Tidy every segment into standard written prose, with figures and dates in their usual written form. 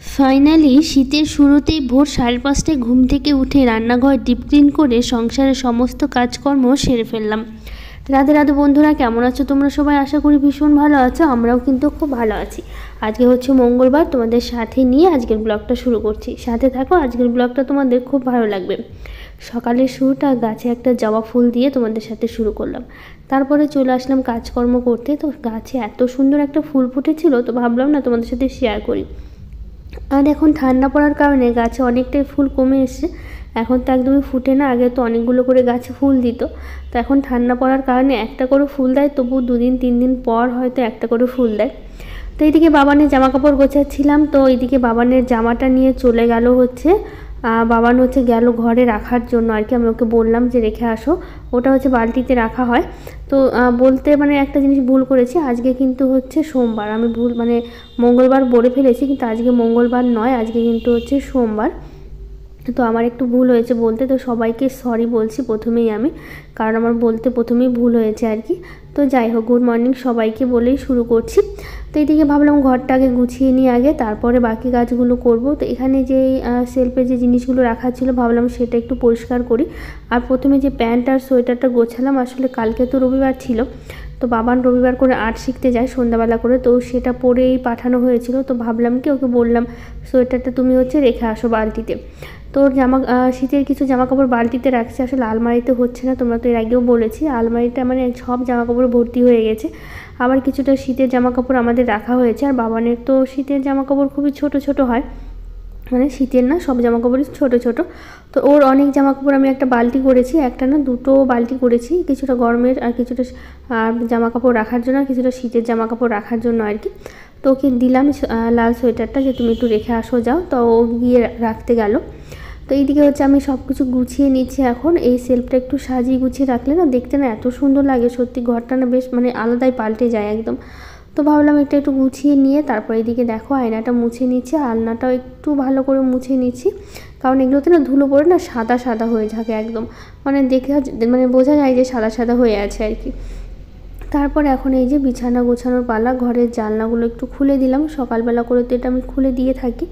Finally শীতের শুরুতেই ভোর 5:30টায় ঘুম থেকে উঠে রান্নাঘর ডিপ ক্লিন করে সংসারের সমস্ত কাজকর্ম সেরে ফেললাম। রাধে রাধে বন্ধুরা, কেমন আছো তোমরা সবাই? আশা করি ভীষণ ভালো আছো। আমরাও কিন্তু খুব ভালো আছি। আজকে হচ্ছে মঙ্গলবার, তোমাদের সাথে নিয়ে আজকের ব্লগটা শুরু করছি। সাথে থাকো, আজকের ব্লগটা তোমাদের খুব ভালো লাগবে। সকালের শুরুটা গাছে একটা জবা ফুল দিয়ে তোমাদের সাথে শুরু করলাম। তারপরে চলে আসলাম কাজকর্ম করতে। তো গাছে এত সুন্দর একটা ফুল ফুটেছিল, তো ভাবলাম না তোমাদের সাথে শেয়ার করি। আর এখন ঠান্ডা পড়ার কারণে গাছে অনেকটাই ফুল কমে এসছে। এখন তো একদমই ফুটে না, আগে তো অনেকগুলো করে গাছে ফুল দিত। তো এখন ঠান্ডা পড়ার কারণে একটা করে ফুল দেয়, তবু 2 দিন 3 দিন পর হয়তো একটা করে ফুল দেয়। তো এইদিকে বাবানের জামা কাপড় গোছাচ্ছিলাম। তো এইদিকে বাবানের জামাটা নিয়ে চলে গেল হচ্ছে বাবান হচ্ছে গেল ঘরে রাখার জন্য আর কি। আমি ওকে বললাম যে রেখে আসো, ওটা হচ্ছে বালতিতে রাখা হয়। তো বলতে একটা জিনিস ভুল করেছি। আজকে কিন্তু হচ্ছে সোমবার, আমি মঙ্গলবার বলে ফেলেছি, কিন্তু আজকে মঙ্গলবার নয়, আজকে কিন্তু হচ্ছে সোমবার। তো আমার একটু ভুল হয়েছে বলতে, তো সবাইকে সরি বলছি প্রথমেই আমি, কারণ আমার বলতে প্রথমেই ভুল হয়েছে আর কি। তো যাই হোক, গুড মর্নিং সবাইকে বলেই শুরু করছি। তো এইদিকে ভাবলাম ঘরটা আগে গুছিয়ে নিই আগে, তারপরে বাকি কাজগুলো করব। তো এখানে যে সেলফে যে জিনিসগুলো রাখা ছিল, ভাবলাম সেটা একটু পরিষ্কার করি। আর প্রথমে যে প্যান্ট আর সোয়েটারটা গোছালাম, আসলে কালকে তো রবিবার ছিল, তো বাবান রবিবার করে আর্ট শিখতে যায় সন্ধ্যাবেলা করে, তো সেটা পরেই পাঠানো হয়েছিল। তো ভাবলাম কি ওকে বললাম সোয়েটারটা তুমি হচ্ছে রেখে আসো বালতিতে। তো শীতের কিছু জামাকাপড় বালতিতে রাখছি, আসলে আলমারিতে হচ্ছে না। তোমরা তো এর আগেও বলেছি, আলমারিটা সব জামাকাপড় ভর্তি হয়ে গেছে। আবার কিছুটা শীতের জামাকাপড় আমাদের রাখা হয়েছে। আর বাবানের তো শীতের জামাকাপড় খুবই ছোট ছোট হয়, শীতের না, সব জামাকাপড়ই ছোট ছোট। তো ওর অনেক জামাকাপড় আমি একটা বালতি করেছি, একটা না দুটো বালতি করেছি, কিছুটা গরমের আর কিছুটা জামাকাপড় রাখার জন্য আর কিছুটা শীতের জামাকাপড় রাখার জন্য আর কি। তো ওকে দিলাম লাল সোয়েটারটা যে তুমি একটু রেখে আসো যাও, তো ও গিয়ে রাখতে গেল। তো এইদিকে হচ্ছে আমি সব কিছু গুছিয়ে নিচ্ছি এখন। এই সেলফটা একটু সাজিয়ে গুছিয়ে রাখলে না দেখতে না এত সুন্দর লাগে, সত্যি ঘরটা না বেশ আলাদাই পাল্টে যায় একদম। তো ভাবলাম এটা একটু গুছিয়ে নিয়ে তারপর এদিকে দেখো আয়নাটা মুছে নিচ্ছি, আলনাটাও একটু ভালো করে মুছে নিচ্ছি, কারণ এগুলোতে না ধুলো পড়ে না সাদা সাদা হয়ে থাকে একদম, দেখে বোঝা যায় যে সাদা সাদা হয়ে আছে আর কি। তারপর এখন এই যে বিছানা গোছানোর পালা। ঘরের জানলাগুলো একটু খুলে দিলাম, সকালবেলা করে তো এটা আমি খুলে দিয়ে থাকি,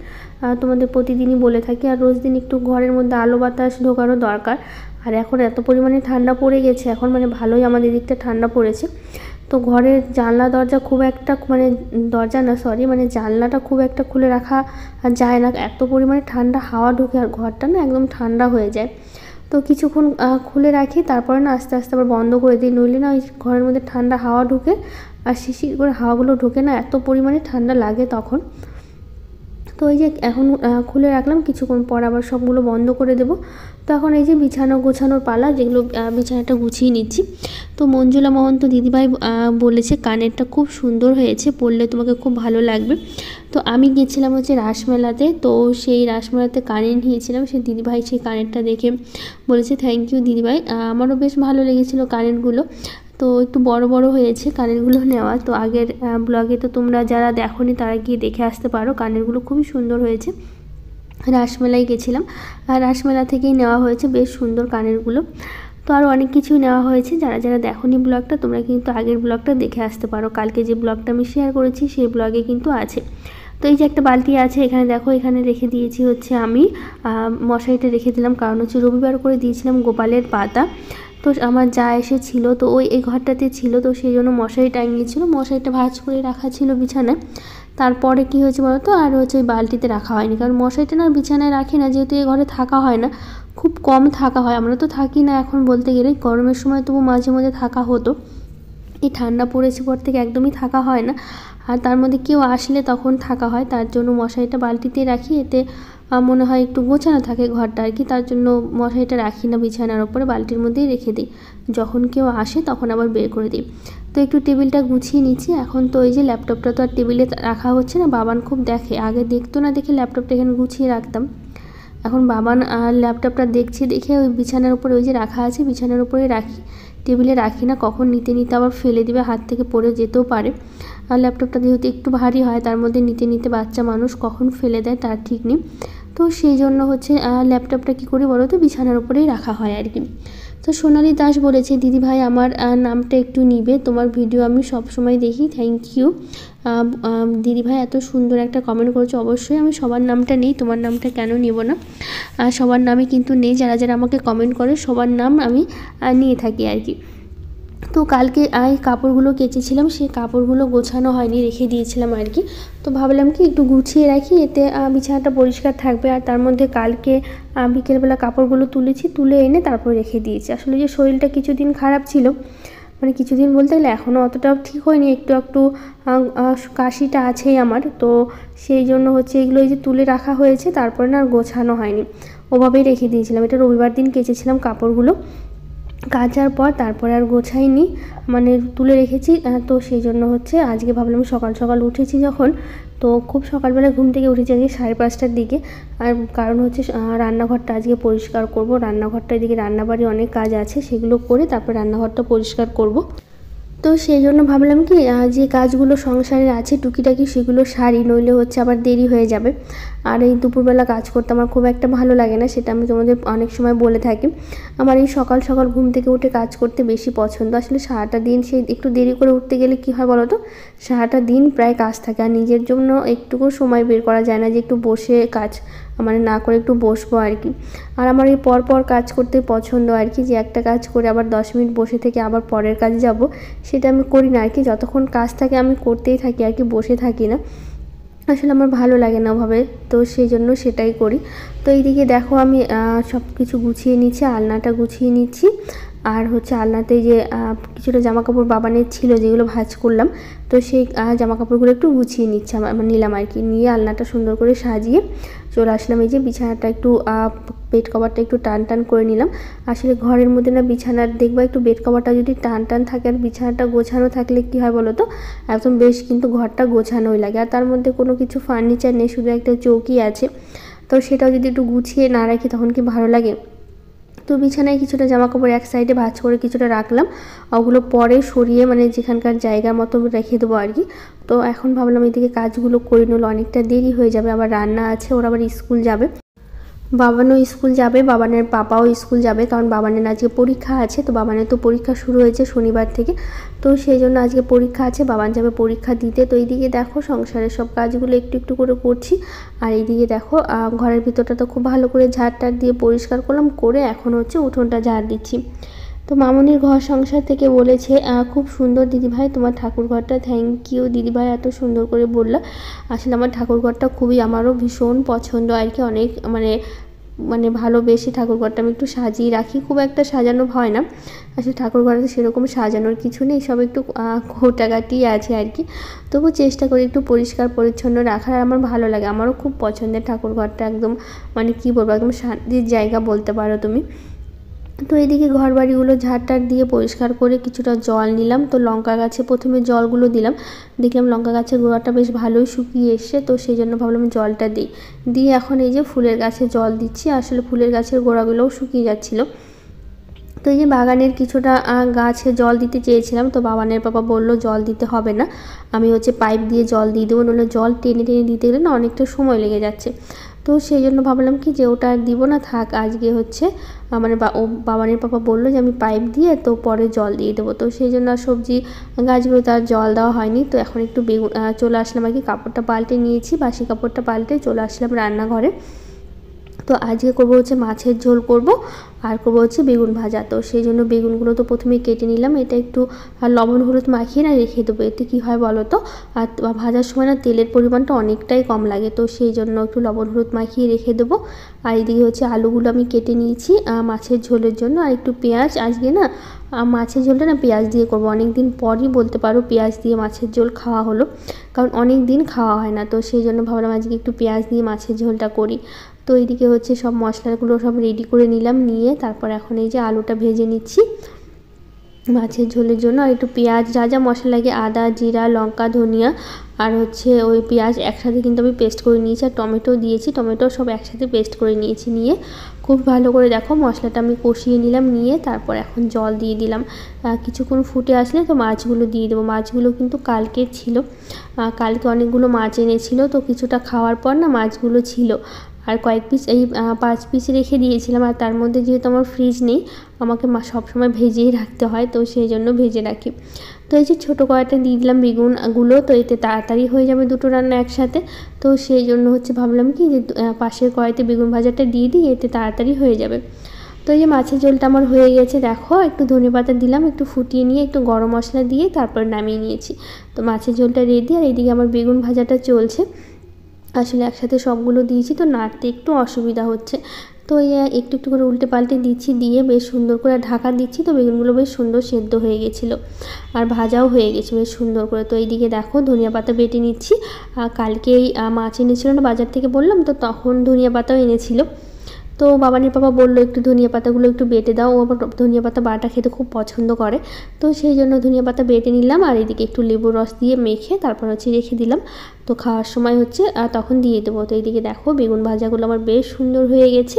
তোমাদের প্রতিদিনই বলে থাকি। আর রোজ দিন একটু ঘরের মধ্যে আলো বাতাস ঢোকারও দরকার। আর এখন এত পরিমাণে ঠান্ডা পড়ে গেছে, এখন ভালোই আমাদের দিকটা ঠান্ডা পড়েছে। তো ঘরের জানলা দরজা খুব একটা দরজা না সরি জানলাটা খুব একটা খুলে রাখা যায় না, এত পরিমাণে ঠান্ডা হাওয়া ঢোকে আর ঘরটা না একদম ঠান্ডা হয়ে যায়। তো কিছুক্ষণ খুলে রাখি, তারপরে না আস্তে আস্তে আবার বন্ধ করে দিই, নইলে না ওই ঘরের মধ্যে ঠান্ডা হাওয়া ঢুকে আর শিশির করে হাওয়াগুলো ঢোকে না, এত পরিমাণে ঠান্ডা লাগে তখন। তো এই যে এখন খুলে রাখলাম, কিছুক্ষণ পর আবার সবগুলো বন্ধ করে দেব। তো এখন এই যে বিছানা গোছানোর পালা, যেগুলো বিছানাটা গুছিয়ে নিচ্ছি। তো মঞ্জুলা মহন্ত দিদিভাই বলেছে কানেরটা খুব সুন্দর হয়েছে, পরলে তোমাকে খুব ভালো লাগবে। তো আমি গিয়েছিলাম হচ্ছে রাসমেলাতে, তো সেই রাসমেলাতে কানের নিয়েছিলাম, সেই দিদিভাই সেই কানেরটা দেখে বলেছে থ্যাংক ইউ দিদিভাই। আমারও বেশ ভালো লেগেছিলো কানেরগুলো, তো একটু বড় বড় হয়েছে কানেরগুলো নেওয়া। তো আগের ব্লগে তো তোমরা যারা দেখোনি তারা গিয়ে দেখে আসতে পারো, কানেরগুলো খুবই সুন্দর হয়েছে। রাসমেলায় গেছিলাম, আর রাসমেলা থেকেই নেওয়া হয়েছে, বেশ সুন্দর কানেরগুলো। তো আরও অনেক কিছুই নেওয়া হয়েছে, যারা যারা দেখোনি ব্লগটা তোমরা কিন্তু আগের ব্লগটা দেখে আসতে পারো, কালকে যে ব্লগটা আমি শেয়ার করেছি সেই ব্লগে কিন্তু আছে। তো এই যে একটা বালতি আছে এখানে দেখো, এখানে রেখে দিয়েছি হচ্ছে আমি মশারিটা রেখে দিলাম, কারণ হচ্ছে রবিবার করে দিয়েছিলাম গোপালের পাতা। তো আমার যা এসেছিল, তো এই ঘরটাতে ছিল, তো সেই জন্য মশারি টাঙিয়েছিল, মশারিটা ভাঁজ করে রাখা ছিল বিছানায়। তারপরে কি হয়েছে বলো তো, আর হচ্ছে ওই বালতিতে রাখা হয়নি, কারণ মশারিটা না বিছানায় রাখি না, যেহেতু এই ঘরে থাকা হয় না, খুব কম থাকা হয়, আমরা তো থাকি না এখন বলতে গেলে। গরমের সময় তবু মাঝে মাঝে থাকা হতো, এই ঠান্ডা পড়েছে পর থেকে একদমই থাকা হয় না। আর তার মধ্যে কেউ আসলে তখন থাকা হয়, তার জন্য মশারিটা বালতিতে রাখি, এতে মনে হয় একটু গোছানো থাকে ঘরটা আর কি, তার জন্য মশারিটা রাখি না বিছানার ওপরে, বালতির মধ্যেই রেখে দিই, যখন কেউ আসে তখন আবার বের করে দিই। তো একটু টেবিলটা গুছিয়ে নিচ্ছি এখন। তো এই যে ল্যাপটপটা তো আর টেবিলে রাখা হচ্ছে না, বাবান খুব দেখে, আগে দেখতো না দেখে ল্যাপটপটা এখানে গুছিয়ে রাখতাম, এখন বাবান ল্যাপটপটা দেখছে দেখে ওই বিছানার উপরে ওই যে রাখা আছে বিছানার উপরে রাখি, টেবিলে রাখি না, কখন নিতে নিতে আবার ফেলে দিবে, হাত থেকে পড়ে যেতেও পারে। আর ল্যাপটপটা যেহেতু একটু ভারী হয়, তার মধ্যে নিতে নিতে বাচ্চা মানুষ কখন ফেলে দেয় তার ঠিক নেই। তো সেই জন্য হচ্ছে ল্যাপটপটা কী করি বলো তো, বিছানার উপরেই রাখা হয় আর কি। তো সোনালি দাস বলেছে, দিদি ভাই আমার নামটা একটু নিবে, তোমার ভিডিও আমি সব সময় দেখি, থ্যাংক ইউ। দিদি ভাই এত সুন্দর একটা কমেন্ট করেছো। অবশ্যই আমি সবার নামটা নেই, তোমার নামটা কেন নেব না। সবার নামই কিন্তু নেই, যারা যারা আমাকে কমেন্ট করে সবার নাম আমি নিয়ে থাকি আর কি। তো কালকে কাপড়গুলো কেচেছিলাম, সেই কাপড়গুলো গোছানো হয়নি, রেখে দিয়েছিলাম আর কি। তো ভাবলাম কি একটু গুছিয়ে রাখি, এতে বিছানাটা পরিষ্কার থাকবে। আর তার মধ্যে কালকে বিকেলবেলা কাপড়গুলো তুলে এনে তারপর রেখে দিয়েছি। আসলে যে শরীরটা কিছুদিন খারাপ ছিল, মানে কিছুদিন বলতে গেলে এখনও অতটাও ঠিক হয়নি, একটু একটু কাশিটা আছেই আমার। তো সেই জন্য হচ্ছে এগুলো এই যে তুলে রাখা হয়েছে, তারপরে না আর গোছানো হয়নি, ওভাবেই রেখে দিয়েছিলাম। এটা রবিবার দিন কেচেছিলাম কাপড়গুলো, কাচার পর তারপরে আর গোছাইনি, মানে তুলে রেখেছি। তো সেই জন্য হচ্ছে আজকে ভাবলাম সকাল সকাল উঠেছি যখন, তো খুব সকালবেলা ঘুম থেকে উঠেছি আজকে 5:30টার দিকে। আর কারণ হচ্ছে রান্নাঘরটা আজকে পরিষ্কার করব, রান্নাঘরটা এদিকে রান্নাবাড়ি অনেক কাজ আছে, সেগুলো করে তারপর রান্নাঘরটা পরিষ্কার করব। তো সেই জন্য ভাবলাম কি যে কাজগুলো সংসারের আছে টুকিটাকি সেগুলো সারি, নইলে হচ্ছে আবার দেরি হয়ে যাবে। আর এই দুপুরবেলা কাজ করতে আমার খুব একটা ভালো লাগে না, সেটা আমি তোমাদের অনেক সময় বলে থাকি। আমার এই সকাল সকাল ঘুম থেকে উঠে কাজ করতে বেশি পছন্দ। আসলে সারাটা দিন সেই একটু দেরি করে উঠতে গেলে কী হয় বলো তো, সারাটা দিন প্রায় কাজ থাকে, আর নিজের জন্য একটুকু সময় বের করা যায় না যে একটু বসে কাজ মানে না করে একটু বসবো আর কি। আর আমার এই পর কাজ করতে পছন্দ আর কি, যে একটা কাজ করে আবার 10 মিনিট বসে থেকে আবার পরের কাজে যাব, সেটা আমি করি না আর কি। যতক্ষণ কাজ থাকে আমি করতেই থাকি আর কি, বসে থাকি না, আসলে আমার ভালো লাগে না ওভাবে। তো সেই জন্য সেটাই করি। তো এইদিকে দেখো আমি সব কিছু গুছিয়ে নিচ্ছি, আলনাটা গুছিয়ে নিচ্ছি। আর হচ্ছে আলনাতে যে কিছুটা জামাকাপড় বাবানের ছিল যেগুলো ভাঁজ করলাম, তো সেই জামাকাপড়গুলো একটু গুছিয়ে নিলাম আর কি। নিয়ে আলনাটা সুন্দর করে সাজিয়ে চলে আসলাম। এই যে বিছানাটা একটু বেড কভারটা একটু টান করে নিলাম। আসলে ঘরের মধ্যে না বিছানার দেখবা একটু বেড কভারটা যদি টান থাকে আর বিছানাটা গোছানো থাকলে কী হয় বলো তো, একদম বেশ কিন্তু ঘরটা গোছানোই লাগে। আর তার মধ্যে কোনো কিছু ফার্নিচার নেই, শুধু একটা চৌকি আছে, তো সেটাও যদি একটু গুছিয়ে না রাখি তখন কি ভালো লাগে। তো বিছানায় কিছুটা জামাকাপড় এক সাইডে ভাঁজ করে কিছুটা রাখলাম, ওগুলো পরে সরিয়ে মানে যেখানকার জায়গা মতো রেখে দেবো আর কি। তো এখন ভাবলাম এদিকে কাজগুলো করে নিলে অনেকটা দেরি হয়ে যাবে, আবার রান্না আছে, ওরা আবার স্কুল যাবে, বাবানও স্কুল যাবে, বাবানের পাপাও স্কুল যাবে, কারণ বাবানের আজকে পরীক্ষা আছে। তো বাবানের তো পরীক্ষা শুরু হয়েছে শনিবার থেকে, তো সেই জন্য আজকে পরীক্ষা আছে, বাবান যাবে পরীক্ষা দিতে। তো এইদিকে দেখো সংসারের সব কাজগুলো একটু একটু করে করছি। আর এইদিকে দেখো ঘরের ভিতরটা তো খুব ভালো করে ঝাড় দিয়ে পরিষ্কার করলাম, করে এখন হচ্ছে উঠোনটা ঝাড় দিচ্ছি। তো মামনির ঘর সংসার থেকে বলেছে খুব সুন্দর দিদিভাই তোমার ঠাকুর ঘরটা, থ্যাংক ইউ দিদিভাই, এত সুন্দর করে বললা। আসলে আমার ঠাকুর ঘরটা খুবই আমারও ভীষণ পছন্দ আর কি, অনেক মানে ভালোবেসে ঠাকুর ঘরটা আমি একটু সাজিয়ে রাখি, খুব একটা সাজানো হয় না। আসলে ঠাকুর ঘরে সেরকম সাজানোর কিছু নেই, সব একটু ঘোটাঘাটি আছে আর কি। তবু চেষ্টা করি একটু পরিষ্কার পরিচ্ছন্ন রাখার, আর আমার ভালো লাগে, আমারও খুব পছন্দের ঠাকুর ঘরটা, একদম মানে কী বলবো, একদম শান্তির জায়গা বলতে পারো তুমি। তো এদিকে ঘর বাড়িগুলো ঝাড় দিয়ে পরিষ্কার করে কিছুটা জল নিলাম। তো লঙ্কা গাছে প্রথমে জলগুলো দিলাম, দেখলাম লঙ্কা গাছের গোড়াটা বেশ ভালোই শুকিয়ে এসছে, তো সেই জন্য ভাবলাম জলটা দিয়ে এখন এই যে ফুলের গাছে জল দিচ্ছি। আসলে ফুলের গাছের গোড়াগুলোও শুকিয়ে যাচ্ছিলো। তো এই যে বাগানের কিছুটা গাছে জল দিতে চেয়েছিলাম, তো বাবানের পাপা বলল জল দিতে হবে না, আমি হচ্ছে পাইপ দিয়ে জল দিয়ে দেবো, নাহলে জল টেনে দিতে গেলে না অনেকটা সময় লেগে যাচ্ছে। তো সেই জন্য ভাবলাম কি যে ওটা আর দিব না, থাক আজকে হচ্ছে মানে বাবানের পাপা বললো যে আমি পাইপ দিয়ে তো পরে জল দিয়ে দেবো। তো সেই জন্য আর সবজি গাছগুলো তার জল দেওয়া হয়নি। তো এখন একটু চলে আসলাম আর কি, কাপড়টা পাল্টে নিয়েছি, বাসি কাপড়টা পাল্টে চলে আসলাম রান্নাঘরে। তো আজকে করবো হচ্ছে মাছের ঝোল করব, আর করবো হচ্ছে বেগুন ভাজা। তো সেই জন্য বেগুনগুলো তো প্রথমে কেটে নিলাম, এটা একটু লবণ হলুদ মাখিয়ে না রেখে দেবো, এতে কী হয় বলো তো, আর ভাজার সময় না তেলের পরিমাণটা অনেকটাই কম লাগে, তো সেই জন্য একটু লবণ হলুদ মাখিয়ে রেখে দেবো। আর এদিকে হচ্ছে আলুগুলো আমি কেটে নিয়েছি মাছের ঝোলের জন্য, আর একটু পেঁয়াজ, আজকে না মাছের ঝোলটা না পেঁয়াজ দিয়ে করবো, অনেক দিন পরই বলতে পারো পেঁয়াজ দিয়ে মাছের ঝোল খাওয়া হলো, কারণ অনেক দিন খাওয়া হয় না। তো সেই জন্য ভাবলাম আজকে একটু পেঁয়াজ দিয়ে মাছের ঝোলটা করি। তো এইদিকে হচ্ছে সব মশলাগুলো সব রেডি করে নিলাম, নিয়ে তারপর এখন এই যে আলুটা ভেজে নিচ্ছি মাছের ঝোলের জন্য। আর একটু পেঁয়াজ যা যা মশলা লাগে, আদা জিরা লঙ্কা ধনিয়া আর হচ্ছে ওই পেঁয়াজ একসাথে কিন্তু আমি পেস্ট করে নিয়েছি, আর টমেটো দিয়েছি, টমেটো সব একসাথে পেস্ট করে নিয়েছি। নিয়ে খুব ভালো করে দেখো মশলাটা আমি কষিয়ে নিলাম, নিয়ে তারপর এখন জল দিয়ে দিলাম। কিছুক্ষণ ফুটে আসলে তো মাছগুলো দিয়ে দেবো। মাছগুলো কিন্তু কালকে ছিল, কালকে অনেকগুলো মাছ এনেছিল, তো কিছুটা খাওয়ার পর না মাছগুলো ছিল, আর কয়েক পিস এই 5 পিস রেখে দিয়েছিলাম। আর তার মধ্যে যেহেতু আমার ফ্রিজ নেই, আমাকে সবসময় ভেজেই রাখতে হয়, তো সেই জন্য ভেজে রাখি। তো এই যে ছোটো কড়াইতে দিয়ে দিলাম বেগুনগুলো, তো এতে তাড়াতাড়ি হয়ে যাবে দুটো রান্না একসাথে। তো সেই জন্য ভাবলাম কি যে পাশের কড়াইতে বেগুন ভাজাটা দিয়ে দিই, এতে তাড়াতাড়ি হয়ে যাবে। তো এই যে মাছের ঝোলটা আমার হয়ে গেছে, দেখো একটু ধনেপাতা দিলাম, একটু ফুটিয়ে নিয়ে একটু গরম মশলা দিয়ে তারপর নামিয়ে নিয়েছি। তো মাছের ঝোলটা রেডি, আর এইদিকে আমার বেগুন ভাজাটা চলছে। আসলে একসাথে সবগুলো দিয়েছি তো নাড়তে একটু অসুবিধা হচ্ছে। তো একটু একটু করে উল্টে পাল্টে দিচ্ছি, দিয়ে বেশ সুন্দর করে ঢাকা দিচ্ছি। তো বেগুনগুলো বেশ সুন্দর সেদ্ধ হয়ে গেছিলো আর ভাজাও হয়ে গেছে বেশ সুন্দর করে। তো এইদিকে দেখো ধনিয়া পাতা বেটে নিচ্ছি। কালকেই মাছ এনেছিল না বাজার থেকে, বললাম তো, তখন ধনিয়া পাতাও এনেছিল। তো বাবানের পাপা বললো একটু ধনিয়া পাতাগুলো একটু বেটে দাও, ও আবার ধনিয়া পাতা বাটা খেতে খুব পছন্দ করে। তো সেই জন্য ধনিয়া পাতা বেটে নিলাম, আর এদিকে একটু লেবুর রস দিয়ে মেখে তারপর রেখে দিলাম। তো খাওয়ার সময় তখন দিয়ে দেবো। তো এইদিকে দেখো বেগুন ভাজাগুলো আমার বেশ সুন্দর হয়ে গেছে।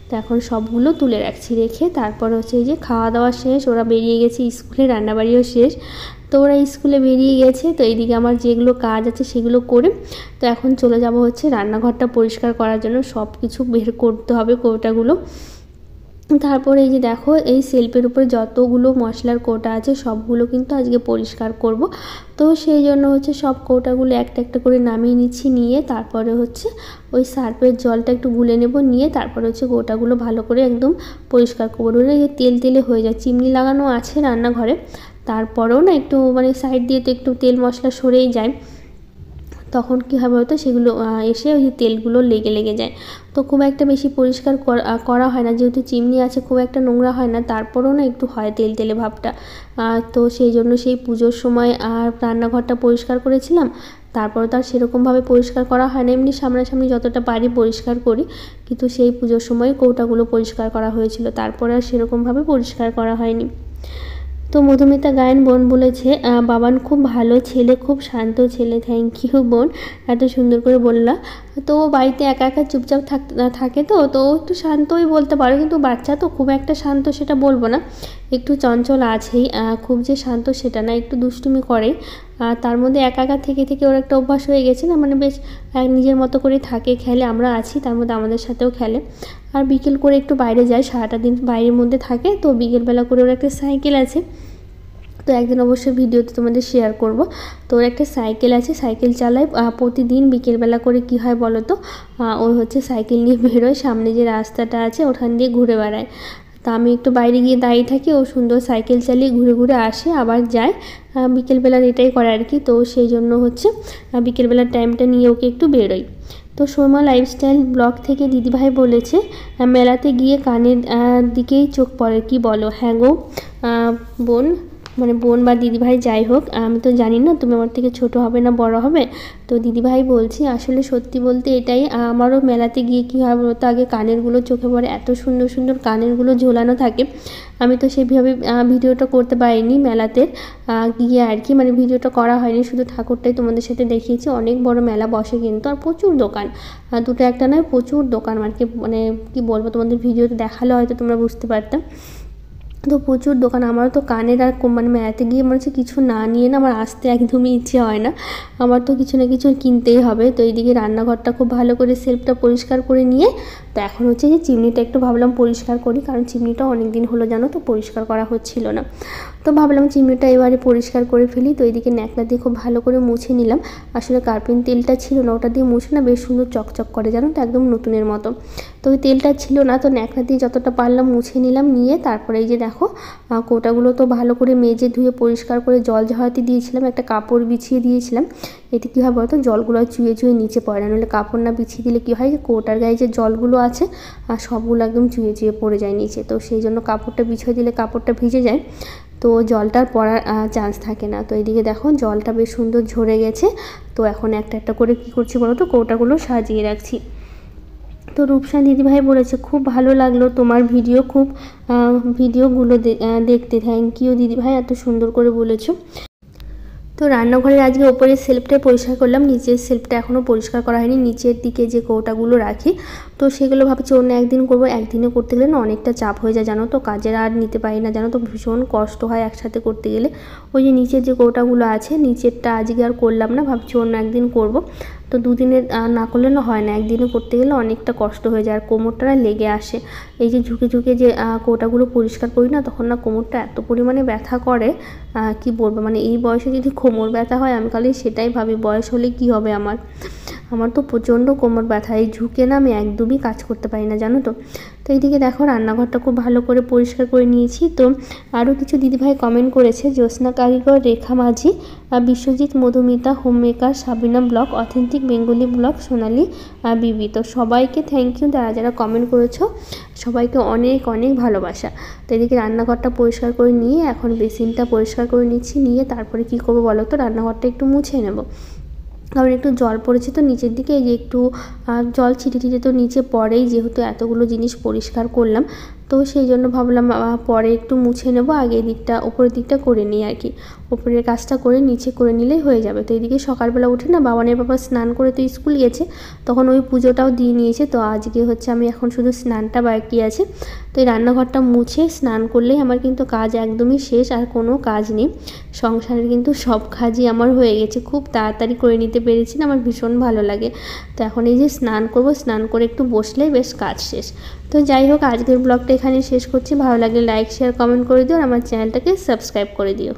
তো এখন সবগুলো তুলে রাখছি, রেখে তারপর এই যে খাওয়া দাওয়া শেষ, ওরা বেরিয়ে গেছে স্কুলে, রান্নাবাড়িও শেষ। তো ওরা স্কুলে বেরিয়ে গেছে। তো এইদিকে আমার যেগুলো কাজ আছে সেগুলো করে তো এখন চলে যাব রান্নাঘরটা পরিষ্কার করার জন্য। সব কিছু বের করতে হবে কৌটাগুলো। তারপরে এই যে দেখো এই সেলফের উপরে যতগুলো মশলার কৌটা আছে সবগুলো কিন্তু আজকে পরিষ্কার করব। তো সেই জন্য সব কৌটাগুলো একটা একটা করে নামিয়ে নিচ্ছি, নিয়ে তারপরে ওই সার্ফের জলটা একটু গুলে নেব, নিয়ে তারপরে কৌটাগুলো ভালো করে একদম পরিষ্কার করবো। তেল তেলে হয়ে যায়, চিমনি লাগানো আছে রান্নাঘরে, তারপরেও না একটু সাইড দিয়ে তো একটু তেল মশলা সরেই যায়। তখন কী হবে সেগুলো এসে ওই তেলগুলো লেগে যায়। তো খুব একটা বেশি পরিষ্কার করা হয় না, যেহেতু চিমনি আছে খুব একটা নোংরা হয় না, তারপরেও না একটু হয় তেল তেলে ভাবটা। তো সেই জন্য সেই পুজোর সময় আর রান্নাঘরটা পরিষ্কার করেছিলাম, তারপরে তো আর সেরকমভাবে পরিষ্কার করা হয় না, এমনি সামনাসামনি যতটা পারি পরিষ্কার করি। কিন্তু সেই পুজোর সময় কৌটাগুলো পরিষ্কার করা হয়েছিল, তারপরে আর সেরকমভাবে পরিষ্কার করা হয়নি। তো মধুমিতা গায়েন বোন বলেছে বাবান খুব ভালো ছেলে, খুব শান্ত ছেলে। থ্যাংক ইউ বোন, এত সুন্দর করে বললা। তো বাড়িতে একা একা চুপচাপ থাকে, তো একটু শান্তই বলতে পারো, কিন্তু বাচ্চা তো খুব একটা শান্ত সেটা বলবো না, একটু চঞ্চল আছেই। খুব যে শান্ত সেটা না, একটু দুষ্টুমি করে। তার মধ্যে একা একা থেকে ওর একটা অভ্যাস হয়ে গেছে না, বেশ নিজের মতো করে থাকে, খেলে, আমরা আছি তার মধ্যে আমাদের সাথেও খেলে। আর বিকেল করে একটু বাইরে যায়, সারাটা দিন বাইরের মধ্যে থাকে। তো বিকেলবেলা করে ওর একটা সাইকেল আছে, তো একদিন অবশ্যই ভিডিওতে তোমাদের শেয়ার করব। তো ওর একটা সাইকেল আছে, সাইকেল চালায় প্রতিদিন বিকেলবেলা করে। কি হয় বলো তো, ওই সাইকেল নিয়ে বেরোয়, সামনে যে রাস্তাটা আছে ওখান দিয়ে ঘুরে বেড়ায়। তা আমি একটু বাইরে গিয়ে দাঁড়িয়ে থাকি, ও সুন্দর সাইকেল চালিয়ে ঘুরে ঘুরে আসে আবার যায়। বিকেলবেলার এটাই করে আর কি। তো সেই জন্য বিকেলবেলার টাইমটা নিয়ে ওকে একটু বেরোই। তো সোমা লাইফস্টাইল ব্লগ থেকে দিদিভাই বলেছে মেলাতে গিয়ে কানের দিকেই চোখ পড়ে, কি বলো? হ্যাঁ গো বোন, বোন বা দিদিভাই যাই হোক, আমি তো জানি না তুমি আমার থেকে ছোট হবে না বড় হবে। তো দিদিভাই বলছি, আসলে সত্যি বলতে এটাই, আমারও মেলাতে গিয়ে কী হয় বলতো, আগে কানেরগুলো চোখে পড়ে, এত সুন্দর সুন্দর কানেরগুলো ঝোলানো থাকে। আমি তো সেভাবে ভিডিওটা করতে পারিনি মেলাতে গিয়ে আর কি, ভিডিওটা করা হয়নি, শুধু ঠাকুরটাই তোমাদের সাথে দেখিয়েছি। অনেক বড় মেলা বসে কিন্তু, আর প্রচুর দোকান, দুটো একটা নয়, প্রচুর দোকান আর কি। কি বলবো, তোমাদের ভিডিওতে দেখালে হয়তো তোমরা বুঝতে পারতাম। তো প্রচুর দোকান। আমারও তো কানের আর মেলাতে গিয়ে কিছু না নিয়ে না আমার আসতে একদমই ইচ্ছে হয় না, আমার তো কিছু না কিছু কিনতেই হবে। তো এইদিকে রান্নাঘরটা খুব ভালো করে সেলফটা পরিষ্কার করে নিয়ে, তো এখন যে চিমনিটা একটু ভাবলাম পরিষ্কার করি, কারণ চিমনিটা অনেক দিন হলো জানো তো পরিষ্কার করা হচ্ছিল না। তো ভাবলাম চিমনিটা এবারে পরিষ্কার করে ফেলি। তো এইদিকে ন্যাকড়া দিয়ে খুব ভালো করে মুছে নিলাম। আসলে কার্পিন তেলটা ছিল না, ওটা দিয়ে মুছে না বেশ সুন্দর চকচক করে জানো তো, একদম নতুনের মতো। তো ওই তেলটা ছিল না, তো ন্যাকড়া দিয়ে যতটা পারলাম মুছে নিলাম, নিয়ে তারপরে এই যে দেখো কৌটাগুলো তো ভালো করে মেজে ধুয়ে পরিষ্কার করে জল ঝরাতে দিয়েছিলাম, একটা কাপড় বিছিয়ে দিয়েছিলাম। এতে কী হয় বলতো, জলগুলো চুয়ে চুয়ে নিচে পড়ে না, নাহলে কাপড় না বিছিয়ে দিলে কী হয় যে কৌটার গায়ে যে জলগুলো আছে আর সবগুলো একদম চুয়ে চুয়ে পড়ে যায় নিচে। তো সেই জন্য কাপড়টা বিছিয়ে দিলে কাপড়টা ভিজে যায়, তো জলটার পড়ার চান্স থাকে না। তো এইদিকে দেখো জলটা বেশ সুন্দর ঝরে গেছে। তো এখন একটা একটা করে কী করছি বলো তো, কৌটাগুলো সাজিয়ে রাখছি। তো রূপসা দিদিভাই বলেছে খুব ভালো লাগলো তোমার ভিডিওগুলো দেখতে। থ্যাংক ইউ দিদিভাই, এত সুন্দর করে বলেছো। তো রান্নাঘরের আজকে ওপরের সেলফটাই পরিষ্কার করলাম, নিচের সেলফটা এখনও পরিষ্কার করা হয়নি। নিচের দিকে যে কৌটাগুলো রাখি, তো সেগুলো ভাবছি অন্য একদিন করবো। একদিনে করতে গেলে না অনেকটা চাপ হয়ে যায় জানো তো, কাজের আর নিতে পারি না জানো তো, ভীষণ কষ্ট হয় একসাথে করতে গেলে। ওই যে নিচের যে কৌটাগুলো আছে, নিচেরটা আজকে আর করলাম না, ভাবছি অন্য একদিন করব। তো তো দুদিনে না করলে না হয় না, একদিনে করতে গেলে অনেকটা কষ্ট হয়ে যায় আর কোমরটা না লেগে আসে। এই যে ঝুঁকে ঝুঁকে যে কোটাগুলো পরিষ্কার করি না, তখন না কোমরটা এত পরিমাণে ব্যথা করে কি বলবো। মানে এই বয়সে যদি কোমর ব্যথা হয়, আমি খালি সেটাই ভাবি বয়স হলে কি হবে আমার। আমার তো প্রচণ্ড কোমর ব্যথা, এই ঝুঁকে না আমি একদমই কাজ করতে পারি না, জানো তো। তো এইদিকে দেখো রান্নাঘরটা খুব ভালো করে পরিষ্কার করে নিয়েছি। তো আরও কিছু দিদিভাই কমেন্ট করেছে, জ্যোৎস্না Karigar, Rekha Majhi, Biswajit, Madhumita, homemaker, Sabina blog, authentic Bengali blog, Sonali Bibi. তো সবাইকে থ্যাংক ইউ, যারা যারা কমেন্ট করেছো সবাইকে অনেক অনেক ভালোবাসা। তো এদিকে রান্নাঘরটা পরিষ্কার করে নিয়ে এখন বেসিনটা পরিষ্কার করে নিচ্ছি, নিয়ে তারপরে কি করবো বলো তো, রান্নাঘরটা একটু মুছে নেব। কারণ একটু জল পড়েছে তো নিচের দিকে, এই যে একটু জল ছিটে ছিটে তো নিচে পড়েই, যেহেতু এতগুলো জিনিস পরিষ্কার করলাম, তো সেই জন্য ভাবলাম পরে একটু মুছে নেব, আগে দিকটা ওপরের দিকটা করে নিই আর কি। ওপরের কাজটা করে নিচে করে নিলেই হয়ে যাবে। তো এদিকে সকালবেলা উঠে না বাবানের বাবা স্নান করে তো স্কুল গেছে, তখন ওই পুজোটাও দিয়ে নিয়েছে। তো আজকে হচ্ছে আমি এখন শুধু স্নানটা বাকি আছে। তো এই রান্নাঘরটা মুছে স্নান করলেই আমার কিন্তু কাজ একদমই শেষ, আর কোনো কাজ নেই। সংসারের কিন্তু সব কাজই আমার হয়ে গেছে, খুব তাড়াতাড়ি করে নিতে পেরেছি না, আমার ভীষণ ভালো লাগে। তো এখন এই যে স্নান করব, স্নান করে একটু বসলেই বেশ কাজ শেষ। তো যাই হোক, আজকের ব্লগটা এখানে শেষ করছি। ভালো লাগলে লাইক, শেয়ার, কমেন্ট করে দিও আর আমার চ্যানেলটাকে সাবস্ক্রাইব করে দিও।